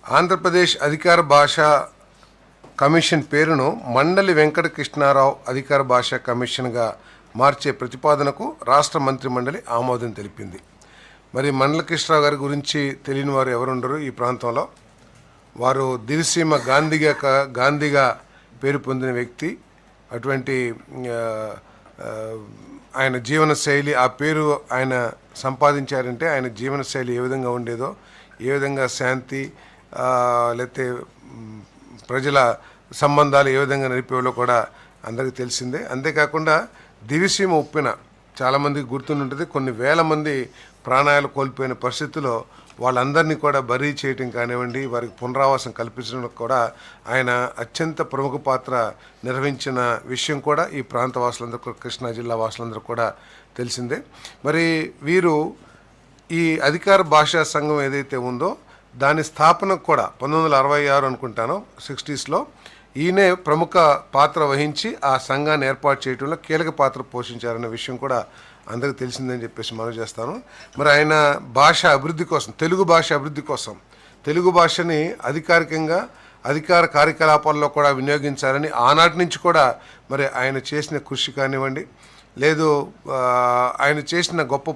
ఆంధ్రప్రదేశ్ అధికార భాషా కమిషన్ పేరును మండలి వెంకట కృష్ణారావు అధికార భాషా కమిషన్గా మార్చే ప్రతిపాదనకు రాష్ట్ర మంత్రిమండలి ఆమోదం తెలిపింది. మరి మండలి కృష్ణరావు గారి గురించి తెలియని వారు ఎవరుండరు ఈ ప్రాంతంలో. వారు దివిసీమ గాంధీగా పేరు పొందిన వ్యక్తి. అటువంటి ఆయన జీవన శైలి, ఆ పేరు ఆయన సంపాదించారంటే ఆయన జీవన శైలి ఏ విధంగా ఉండేదో, ఏ విధంగా శాంతి లేకపోతే ప్రజల సంబంధాలు ఏ విధంగా నడిపేవాళ్ళో కూడా అందరికీ తెలిసిందే. అంతేకాకుండా దివిసీమ ఉప్పెన చాలామందికి గుర్తుంటుంది. కొన్ని వేల మంది ప్రాణాలు కోల్పోయిన పరిస్థితుల్లో వాళ్ళందరినీ కూడా బరీ చేయటం కానివ్వండి, వారికి పునరావాసం కల్పించడం కూడా ఆయన అత్యంత ప్రముఖ పాత్ర నిర్వహించిన విషయం కూడా ఈ ప్రాంత వాసులందరూ, కృష్ణా జిల్లా వాసులందరూ కూడా తెలిసిందే. మరి వీరు ఈ అధికార భాషా సంఘం ఏదైతే ఉందో దాని స్థాపనకు కూడా 1966 అనుకుంటాను 60s ఈయనే ప్రముఖ పాత్ర వహించి ఆ సంఘాన్ని ఏర్పాటు చేయడంలో కీలక పాత్ర పోషించారనే విషయం కూడా అందరికీ తెలిసిందని చెప్పేసి మనం చేస్తాను. మరి ఆయన భాష అభివృద్ధి కోసం, తెలుగు భాష అభివృద్ధి కోసం, తెలుగు భాషని అధికారికంగా అధికార కార్యకలాపాల్లో కూడా వినియోగించాలని ఆనాటి నుంచి కూడా మరి ఆయన చేసిన కృషి కానివ్వండి, లేదు ఆయన చేసిన గొప్ప